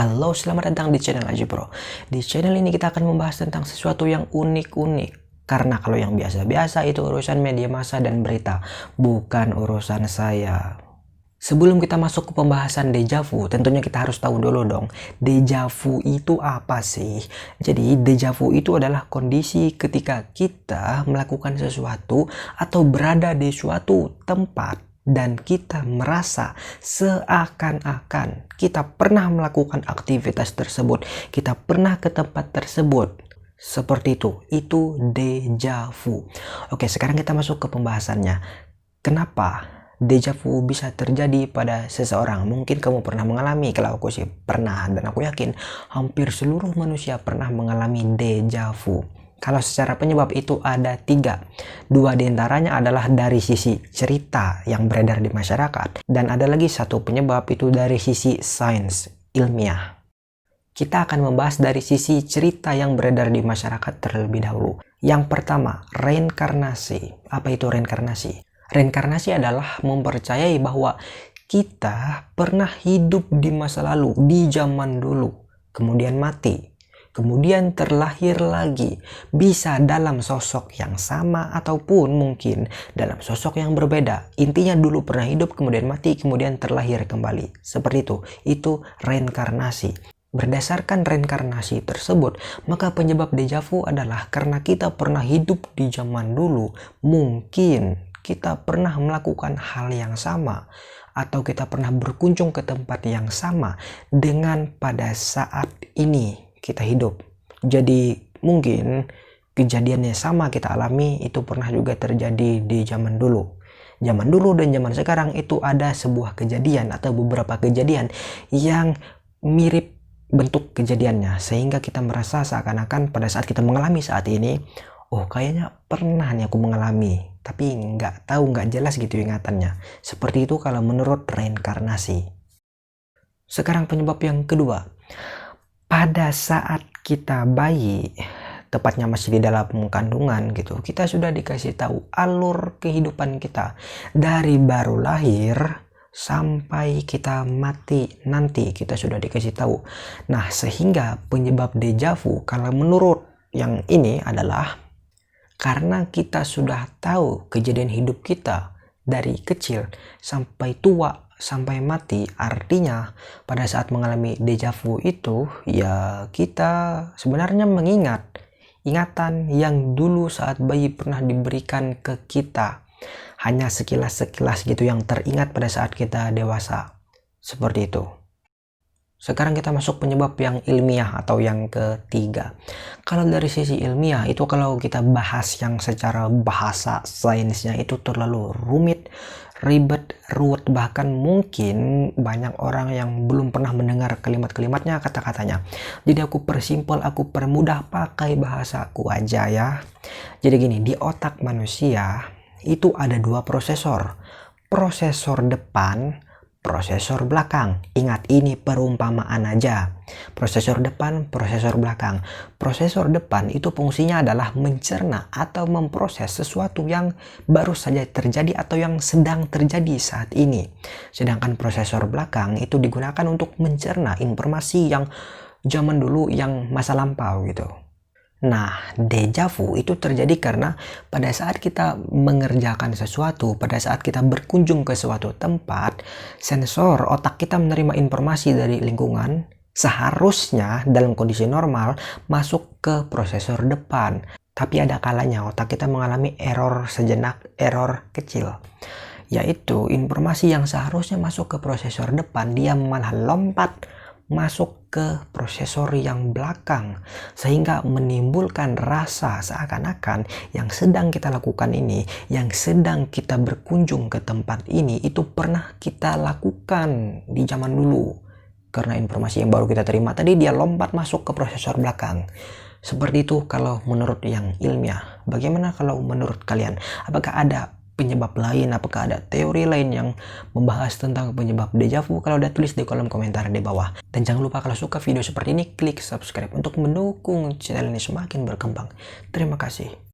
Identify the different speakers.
Speaker 1: Halo, selamat datang di channel Aji Pro. Di channel ini kita akan membahas tentang sesuatu yang unik-unik. Karena kalau yang biasa-biasa itu urusan media massa dan berita, bukan urusan saya. Sebelum kita masuk ke pembahasan deja vu, tentunya kita harus tahu dulu dong, deja vu itu apa sih? Jadi, deja vu itu adalah kondisi ketika kita melakukan sesuatu atau berada di suatu tempat dan kita merasa seakan-akan kita pernah melakukan aktivitas tersebut, kita pernah ke tempat tersebut. Seperti itu deja vu. Oke, sekarang kita masuk ke pembahasannya. Kenapa deja vu bisa terjadi pada seseorang? Mungkin kamu pernah mengalami, kalau aku sih pernah, dan aku yakin hampir seluruh manusia pernah mengalami deja vu. Kalau secara penyebab itu ada 3. 2 diantaranya adalah dari sisi cerita yang beredar di masyarakat. Dan ada lagi 1 penyebab itu dari sisi sains ilmiah. Kita akan membahas dari sisi cerita yang beredar di masyarakat terlebih dahulu. Yang pertama, reinkarnasi. Apa itu reinkarnasi? Reinkarnasi adalah mempercayai bahwa kita pernah hidup di masa lalu, di zaman dulu, kemudian mati. Kemudian terlahir lagi, bisa dalam sosok yang sama ataupun mungkin dalam sosok yang berbeda. Intinya dulu pernah hidup, kemudian mati, kemudian terlahir kembali. Seperti itu reinkarnasi. Berdasarkan reinkarnasi tersebut, maka penyebab deja vu adalah karena kita pernah hidup di zaman dulu. Mungkin kita pernah melakukan hal yang sama, atau kita pernah berkunjung ke tempat yang sama dengan pada saat ini kita hidup. Jadi mungkin kejadiannya sama kita alami, itu pernah juga terjadi di zaman dulu. Zaman dulu dan zaman sekarang itu ada sebuah kejadian atau beberapa kejadian yang mirip bentuk kejadiannya, sehingga kita merasa seakan-akan pada saat kita mengalami saat ini, oh kayaknya pernah nih aku mengalami, tapi nggak tahu, nggak jelas gitu ingatannya. Seperti itu kalau menurut reinkarnasi. Sekarang penyebab yang kedua. Pada saat kita bayi, tepatnya masih di dalam kandungan gitu, kita sudah dikasih tahu alur kehidupan kita dari baru lahir sampai kita mati nanti, kita sudah dikasih tahu. Nah, sehingga penyebab deja vu kalau menurut yang ini adalah karena kita sudah tahu kejadian hidup kita dari kecil sampai tua, sampai mati. Artinya pada saat mengalami deja vu itu ya kita sebenarnya mengingat ingatan yang dulu saat bayi pernah diberikan ke kita, hanya sekilas-sekilas gitu yang teringat pada saat kita dewasa. Seperti itu. Sekarang kita masuk penyebab yang ilmiah atau yang ketiga. Kalau dari sisi ilmiah itu, kalau kita bahas yang secara bahasa sainsnya itu terlalu rumit, ribet, ruwet, bahkan mungkin banyak orang yang belum pernah mendengar kalimat-kalimatnya, kata-katanya. Jadi aku persimpel, aku permudah pakai bahasaku aja ya. Jadi gini, di otak manusia itu ada 2 prosesor. Prosesor depan, prosesor belakang. Ingat, ini perumpamaan aja. Prosesor depan, prosesor belakang. Prosesor depan itu fungsinya adalah mencerna atau memproses sesuatu yang baru saja terjadi atau yang sedang terjadi saat ini. Sedangkan prosesor belakang itu digunakan untuk mencerna informasi yang zaman dulu, yang masa lampau gitu. Nah, deja vu itu terjadi karena pada saat kita mengerjakan sesuatu, pada saat kita berkunjung ke suatu tempat, sensor otak kita menerima informasi dari lingkungan, seharusnya dalam kondisi normal masuk ke prosesor depan. Tapi ada kalanya otak kita mengalami error sejenak, error kecil. Yaitu informasi yang seharusnya masuk ke prosesor depan, dia malah lompat masuk ke prosesor yang belakang, sehingga menimbulkan rasa seakan-akan yang sedang kita lakukan ini, yang sedang kita berkunjung ke tempat ini, itu pernah kita lakukan di zaman dulu. Karena informasi yang baru kita terima tadi, dia lompat masuk ke prosesor belakang. Seperti itu kalau menurut yang ilmiah. Bagaimana kalau menurut kalian? Apakah ada penyebab lain, apakah ada teori lain yang membahas tentang penyebab deja vu? Kalau udah, tulis di kolom komentar di bawah. Dan jangan lupa kalau suka video seperti ini, klik subscribe untuk mendukung channel ini semakin berkembang. Terima kasih.